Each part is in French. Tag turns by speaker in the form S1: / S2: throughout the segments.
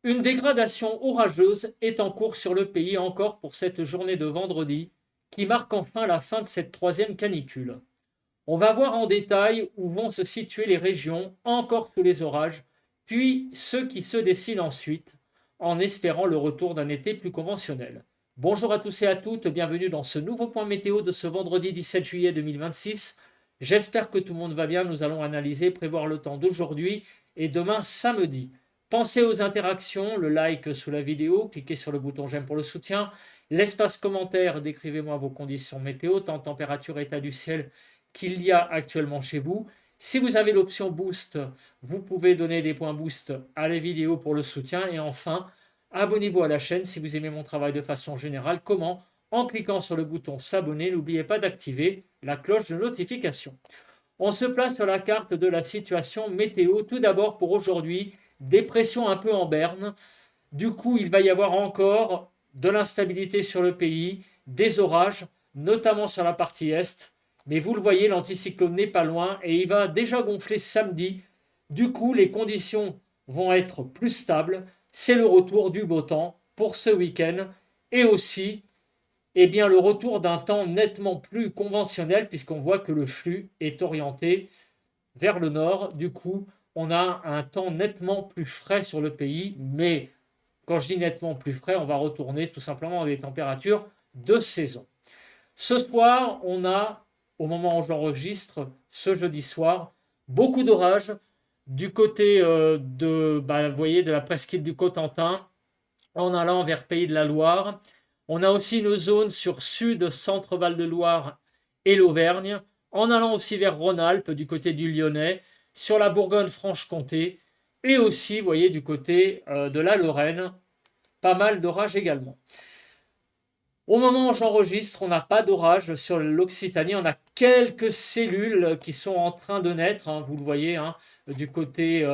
S1: Une dégradation orageuse est en cours sur le pays encore pour cette journée de vendredi qui marque enfin la fin de cette troisième canicule. On va voir en détail où vont se situer les régions encore sous les orages, puis ceux qui se dessinent ensuite, en espérant le retour d'un été plus conventionnel. Bonjour à tous et à toutes, bienvenue dans ce nouveau point météo de ce vendredi 17 juillet 2026. J'espère que tout le monde va bien, nous allons analyser, prévoir le temps d'aujourd'hui et demain samedi. Pensez aux interactions, le like sous la vidéo, cliquez sur le bouton j'aime pour le soutien, l'espace commentaire, décrivez-moi vos conditions météo, temps, température, état du ciel qu'il y a actuellement chez vous. Si vous avez l'option boost, vous pouvez donner des points boost à la vidéo pour le soutien. Et enfin, abonnez-vous à la chaîne si vous aimez mon travail de façon générale. Comment? En cliquant sur le bouton s'abonner, n'oubliez pas d'activer la cloche de notification. On se place sur la carte de la situation météo. Tout d'abord pour aujourd'hui, dépression un peu en berne. Du coup, il va y avoir encore de l'instabilité sur le pays, des orages, notamment sur la partie est. Mais vous le voyez, l'anticyclone n'est pas loin et il va déjà gonfler samedi. Du coup, les conditions vont être plus stables. C'est le retour du beau temps pour ce week-end et aussi le retour d'un temps nettement plus conventionnel puisqu'on voit que le flux est orienté vers le nord. Du coup, on a un temps nettement plus frais sur le pays, mais quand je dis nettement plus frais, on va retourner tout simplement à des températures de saison. Ce soir, on a, au moment où j'enregistre, ce jeudi soir, beaucoup d'orages du côté vous voyez, de la presqu'île du Cotentin, en allant vers Pays de la Loire. On a aussi une zone sur sud, centre Val-de-Loire et l'Auvergne, en allant aussi vers Rhône-Alpes du côté du Lyonnais, sur la Bourgogne-Franche-Comté, et aussi, vous voyez, du côté de la Lorraine, pas mal d'orages également. Au moment où j'enregistre, on n'a pas d'orage sur l'Occitanie. On a quelques cellules qui sont en train de naître, hein, vous le voyez, hein, du côté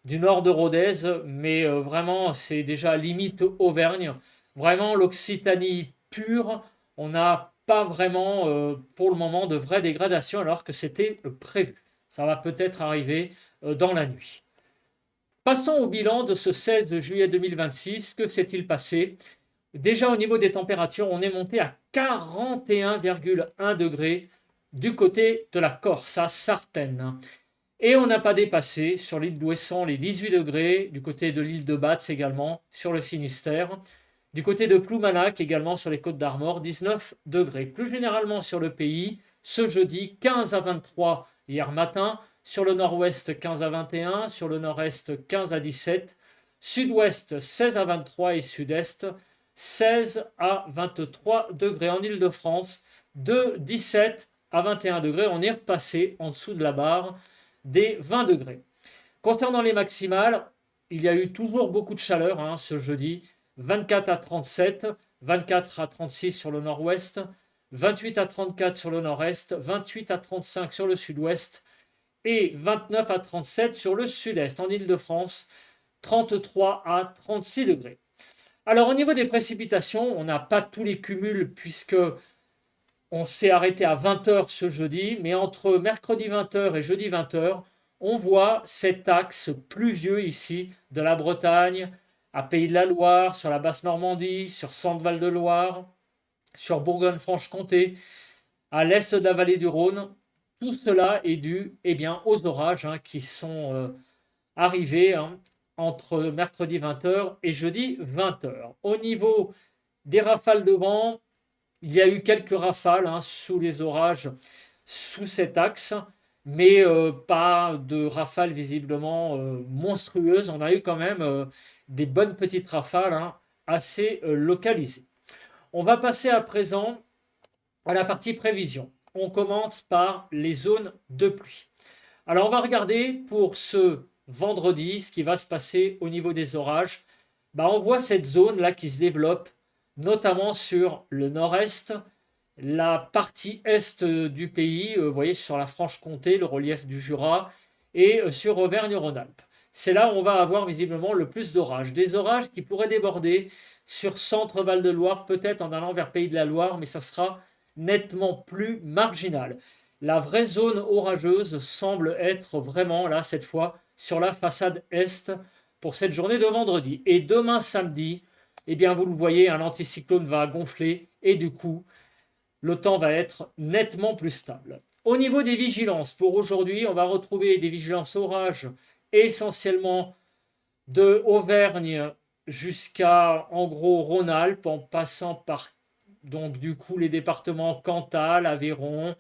S1: du nord de Rodez, mais vraiment, c'est déjà limite Auvergne. Vraiment, l'Occitanie pure, on n'a pas vraiment, pour le moment, de vraie dégradation, alors que c'était prévu. Ça va peut-être arriver dans la nuit. Passons au bilan de ce 16 juillet 2026. Que s'est-il passé? Déjà au niveau des températures, on est monté à 41,1 degrés du côté de la Corse, à Sartène. Et on n'a pas dépassé sur l'île d'Ouessant les 18 degrés, du côté de l'île de Batz également, sur le Finistère. Du côté de Ploumanac également sur les côtes d'Armor, 19 degrés. Plus généralement sur le pays, ce jeudi, 15 à 23 hier matin. Sur le nord-ouest, 15 à 21. Sur le nord-est, 15 à 17. Sud-ouest, 16 à 23 et sud-est, 16 à 23 degrés. En Île-de-France, de 17 à 21 degrés. On est repassé en dessous de la barre des 20 degrés. Concernant les maximales, il y a eu toujours beaucoup de chaleur ce jeudi. 24 à 37, 24 à 36 sur le nord-ouest, 28 à 34 sur le nord-est, 28 à 35 sur le sud-ouest et 29 à 37 sur le sud-est. En Île-de-France, 33 à 36 degrés. Alors au niveau des précipitations, on n'a pas tous les cumuls puisque on s'est arrêté à 20h ce jeudi, mais entre mercredi 20h et jeudi 20h, on voit cet axe pluvieux ici de la Bretagne, à Pays de la Loire, sur la Basse-Normandie, sur Centre-Val de Loire, sur Bourgogne-Franche-Comté, à l'est de la vallée du Rhône. Tout cela est dû aux orages qui sont arrivés entre mercredi 20h et jeudi 20h. Au niveau des rafales de vent, il y a eu quelques rafales sous les orages, sous cet axe, mais pas de rafales visiblement monstrueuses. On a eu quand même des bonnes petites rafales assez localisées. On va passer à présent à la partie prévision. On commence par les zones de pluie. Alors on va regarder pour ce vendredi ce qui va se passer au niveau des orages. On voit cette zone là qui se développe notamment sur le nord-est, la partie est du pays, vous voyez sur la Franche-Comté, le relief du Jura, et sur Auvergne-Rhône-Alpes. C'est là où on va avoir visiblement le plus d'orages. Des orages qui pourraient déborder sur Centre-Val de Loire, peut-être en allant vers Pays de la Loire, mais ça sera nettement plus marginal. La vraie zone orageuse semble être vraiment là, cette fois, sur la façade est, pour cette journée de vendredi. Et demain samedi, eh bien vous le voyez, l'anticyclone va gonfler et du coup, le temps va être nettement plus stable. Au niveau des vigilances, pour aujourd'hui, on va retrouver des vigilances orages essentiellement de Auvergne jusqu'à en gros Rhône-Alpes, en passant par donc du coup les départements Cantal, Aveyron,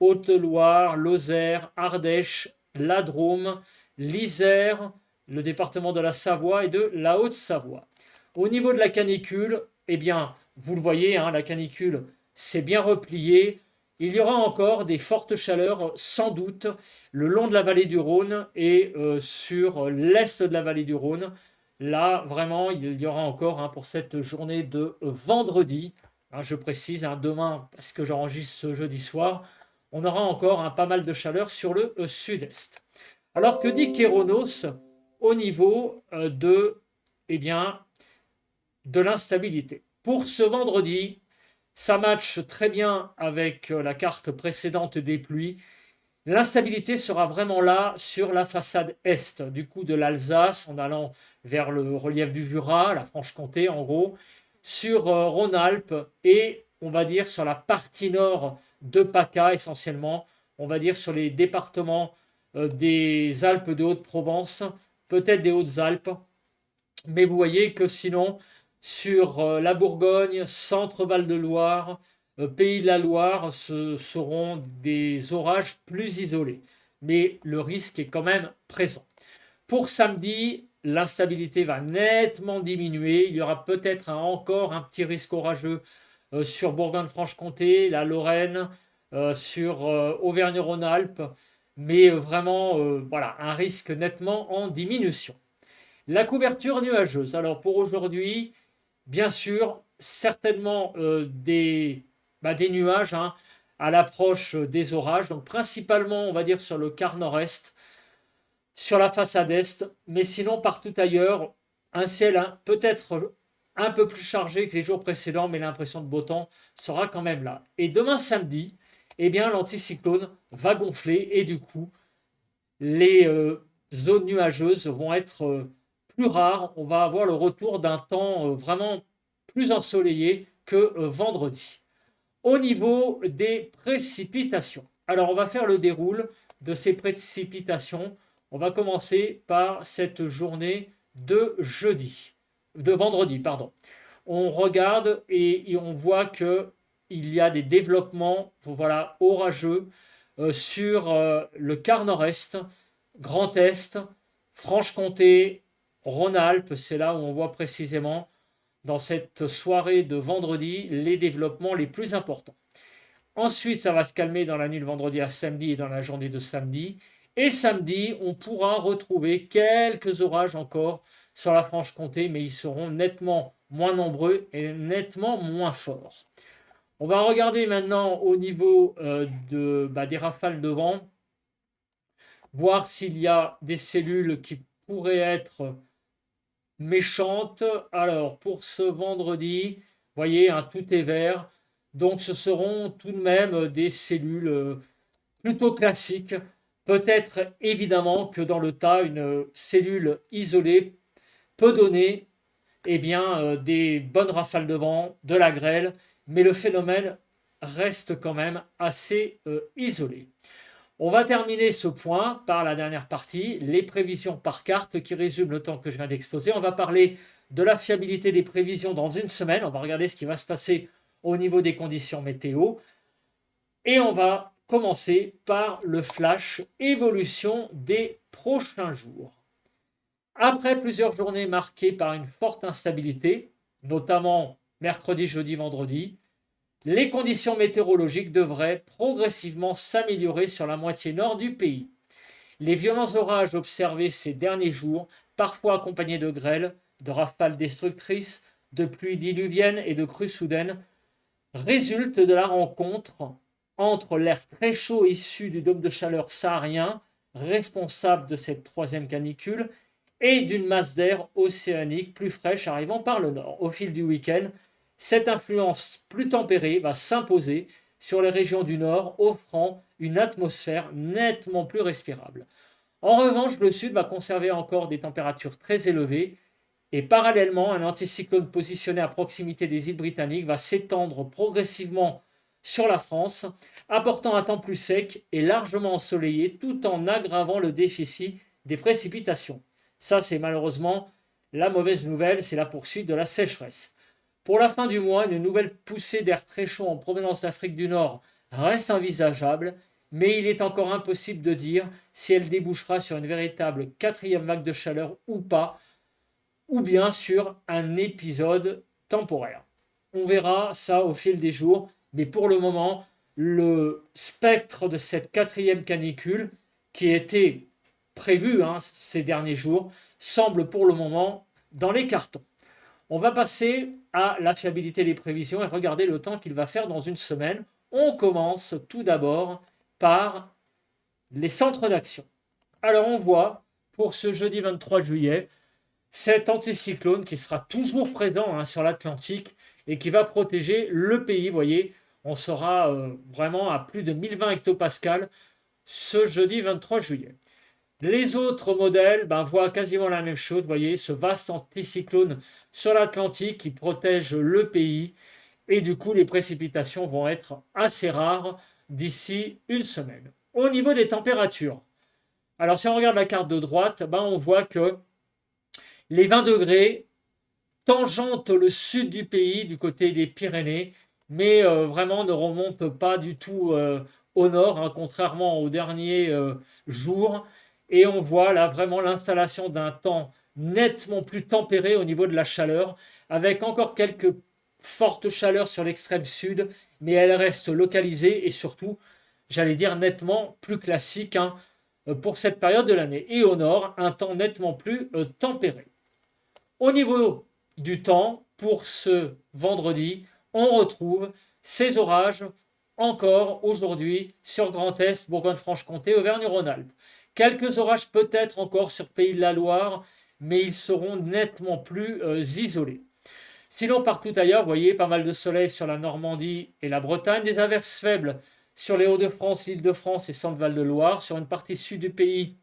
S1: Haute-Loire, Lozère, Ardèche, la Drôme, l'Isère, le département de la Savoie et de la Haute-Savoie. Au niveau de la canicule, eh bien, vous le voyez, la canicule s'est bien repliée. Il y aura encore des fortes chaleurs, sans doute, le long de la vallée du Rhône et sur l'est de la vallée du Rhône. Là, vraiment, il y aura encore pour cette journée de vendredi, je précise, demain, parce que j'enregistre ce jeudi soir, on aura encore pas mal de chaleur sur le sud-est. Alors, que dit Kéronos au niveau eh bien, de l'instabilité? Pour ce vendredi, ça matche très bien avec la carte précédente des pluies. L'instabilité sera vraiment là sur la façade est, du coup de l'Alsace, en allant vers le relief du Jura, la Franche-Comté en gros, sur Rhône-Alpes et on va dire sur la partie nord de PACA essentiellement, on va dire sur les départements des Alpes de Haute-Provence, peut-être des Hautes-Alpes, mais vous voyez que sinon, sur la Bourgogne, Centre-Val de Loire, Pays de la Loire, ce seront des orages plus isolés. Mais le risque est quand même présent. Pour samedi, l'instabilité va nettement diminuer. Il y aura peut-être encore un petit risque orageux sur Bourgogne-Franche-Comté, la Lorraine, sur Auvergne-Rhône-Alpes. Mais vraiment, voilà, un risque nettement en diminution. La couverture nuageuse. Alors pour aujourd'hui, bien sûr, certainement des nuages à l'approche des orages. Donc principalement, on va dire sur le quart nord-est, sur la façade est, mais sinon partout ailleurs, un ciel peut-être un peu plus chargé que les jours précédents, mais l'impression de beau temps sera quand même là. Et demain samedi, eh bien l'anticyclone va gonfler et du coup, les zones nuageuses vont être plus rares. On va avoir le retour d'un temps vraiment plus ensoleillé que vendredi. Au niveau des précipitations, alors on va faire le déroule de ces précipitations. On va commencer par cette journée de vendredi, pardon. On regarde et on voit que il y a des développements, voilà, orageux sur le quart nord-est, Grand Est, Franche-Comté, Rhône-Alpes. C'est là où on voit précisément dans cette soirée de vendredi les développements les plus importants. Ensuite, ça va se calmer dans la nuit de vendredi à samedi et dans la journée de samedi. Et samedi, on pourra retrouver quelques orages encore sur la Franche-Comté, mais ils seront nettement moins nombreux et nettement moins forts. On va regarder maintenant au niveau des rafales de vent, voir s'il y a des cellules qui pourraient être méchantes. Alors, pour ce vendredi, vous voyez, tout est vert. Donc, ce seront tout de même des cellules plutôt classiques. Peut-être évidemment que dans le tas, une cellule isolée peut donner des bonnes rafales de vent, de la grêle, mais le phénomène reste quand même assez isolé. On va terminer ce point par la dernière partie, les prévisions par carte qui résument le temps que je viens d'exposer. On va parler de la fiabilité des prévisions dans une semaine. On va regarder ce qui va se passer au niveau des conditions météo. Et on va commencer par le flash évolution des prochains jours. Après plusieurs journées marquées par une forte instabilité, notamment mercredi, jeudi, vendredi, les conditions météorologiques devraient progressivement s'améliorer sur la moitié nord du pays. Les violents orages observés ces derniers jours, parfois accompagnés de grêles, de rafales destructrices, de pluies diluviennes et de crues soudaines, résultent de la rencontre entre l'air très chaud issu du dôme de chaleur saharien, responsable de cette troisième canicule, et d'une masse d'air océanique plus fraîche arrivant par le nord. Au fil du week-end, cette influence plus tempérée va s'imposer sur les régions du nord, offrant une atmosphère nettement plus respirable. En revanche, le sud va conserver encore des températures très élevées et parallèlement, un anticyclone positionné à proximité des îles britanniques va s'étendre progressivement sur la France, apportant un temps plus sec et largement ensoleillé tout en aggravant le déficit des précipitations. Ça, c'est malheureusement la mauvaise nouvelle, c'est la poursuite de la sécheresse. Pour la fin du mois, une nouvelle poussée d'air très chaud en provenance d'Afrique du Nord reste envisageable, mais il est encore impossible de dire si elle débouchera sur une véritable quatrième vague de chaleur ou pas, ou bien sur un épisode temporaire. On verra ça au fil des jours, mais pour le moment, le spectre de cette quatrième canicule qui était prévue ces derniers jours semble pour le moment dans les cartons. On va passer à la fiabilité des prévisions et regarder le temps qu'il va faire dans une semaine. On commence tout d'abord par les centres d'action. Alors on voit pour ce jeudi 23 juillet cet anticyclone qui sera toujours présent sur l'Atlantique et qui va protéger le pays. Vous voyez, on sera vraiment à plus de 1020 hectopascales ce jeudi 23 juillet. Les autres modèles voient quasiment la même chose. Vous voyez, ce vaste anticyclone sur l'Atlantique qui protège le pays. Et du coup, les précipitations vont être assez rares d'ici une semaine. Au niveau des températures, alors si on regarde la carte de droite, on voit que les 20 degrés tangentent le sud du pays, du côté des Pyrénées, mais vraiment ne remontent pas du tout au nord, contrairement aux derniers jours. Et on voit là vraiment l'installation d'un temps nettement plus tempéré au niveau de la chaleur, avec encore quelques fortes chaleurs sur l'extrême sud, mais elles restent localisées et surtout, j'allais dire, nettement plus classiques pour cette période de l'année. Et au nord, un temps nettement plus tempéré. Au niveau du temps, pour ce vendredi, on retrouve ces orages encore aujourd'hui sur Grand Est, Bourgogne-Franche-Comté, Auvergne-Rhône-Alpes. Quelques orages peut-être encore sur Pays de la Loire, mais ils seront nettement plus isolés. Sinon, partout ailleurs, vous voyez, pas mal de soleil sur la Normandie et la Bretagne, des averses faibles sur les Hauts-de-France, l'Île-de-France et Centre-Val-de-Loire, sur une partie sud du pays,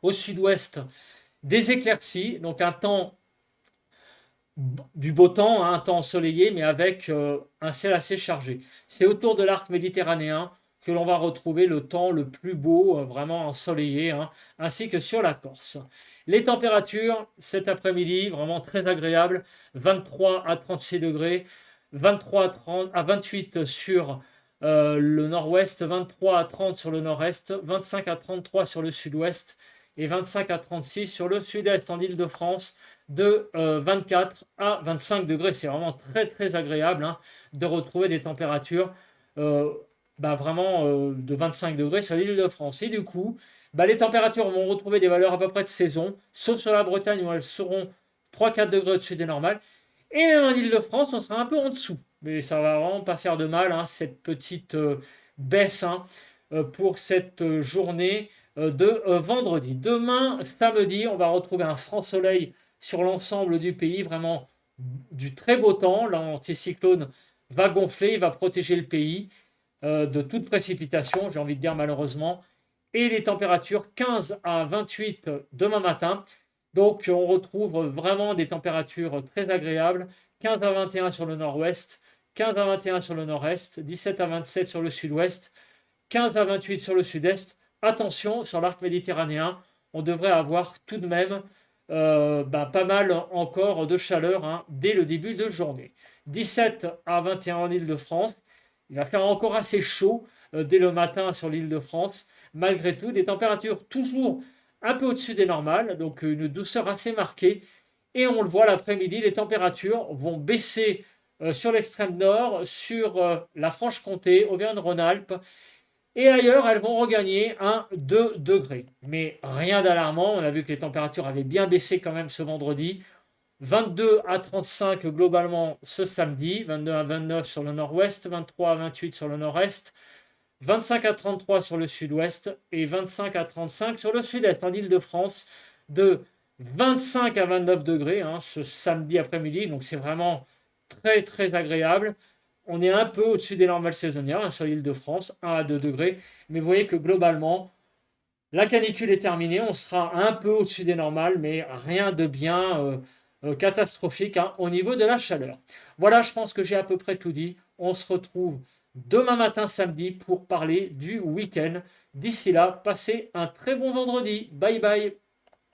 S1: au sud-ouest, des éclaircies, donc un temps du beau temps, un temps ensoleillé, mais avec un ciel assez chargé. C'est autour de l'arc méditerranéen que l'on va retrouver le temps le plus beau, vraiment ensoleillé, ainsi que sur la Corse. Les températures cet après-midi, vraiment très agréables, 23 à 36 degrés, 23 à 28 sur le nord-ouest, 23 à 30 sur le nord-est, 25 à 33 sur le sud-ouest et 25 à 36 sur le sud-est en Île-de-France, de 24 à 25 degrés. C'est vraiment très très agréable de retrouver des températures vraiment de 25 degrés sur l'île de France. Et du coup, les températures vont retrouver des valeurs à peu près de saison, sauf sur la Bretagne où elles seront 3-4 degrés au-dessus des normales. Et même en Île-de-France, on sera un peu en dessous. Mais ça va vraiment pas faire de mal, cette petite baisse pour cette journée de vendredi. Demain, samedi, on va retrouver un franc soleil sur l'ensemble du pays, vraiment du très beau temps. L'anticyclone va gonfler, il va protéger le pays de toute précipitation, j'ai envie de dire malheureusement. Et les températures 15 à 28 demain matin. Donc on retrouve vraiment des températures très agréables. 15 à 21 sur le nord-ouest, 15 à 21 sur le nord-est, 17 à 27 sur le sud-ouest, 15 à 28 sur le sud-est. Attention, sur l'arc méditerranéen, on devrait avoir tout de même pas mal encore de chaleur dès le début de journée. 17 à 21 en Île-de-France. Il va faire encore assez chaud dès le matin sur l'Île-de-France. Malgré tout, des températures toujours un peu au-dessus des normales, donc une douceur assez marquée. Et on le voit l'après-midi, les températures vont baisser sur l'extrême nord, sur la Franche-Comté, Auvergne-Rhône-Alpes. Et ailleurs, elles vont regagner 1-2 degrés. Mais rien d'alarmant. On a vu que les températures avaient bien baissé quand même ce vendredi. 22 à 35 globalement ce samedi. 22 à 29 sur le nord-ouest. 23 à 28 sur le nord-est. 25 à 33 sur le sud-ouest. Et 25 à 35 sur le sud-est. En Île-de-France, de 25 à 29 degrés ce samedi après-midi. Donc c'est vraiment très très agréable. On est un peu au-dessus des normales saisonnières sur l'Île-de-France, 1 à 2 degrés. Mais vous voyez que globalement, La canicule est terminée, on sera un peu au-dessus des normales, mais rien de bien catastrophique hein, au niveau de la chaleur. Voilà, je pense que j'ai à peu près tout dit. On se retrouve demain matin samedi pour parler du week-end. D'ici là, passez un très bon vendredi. Bye bye.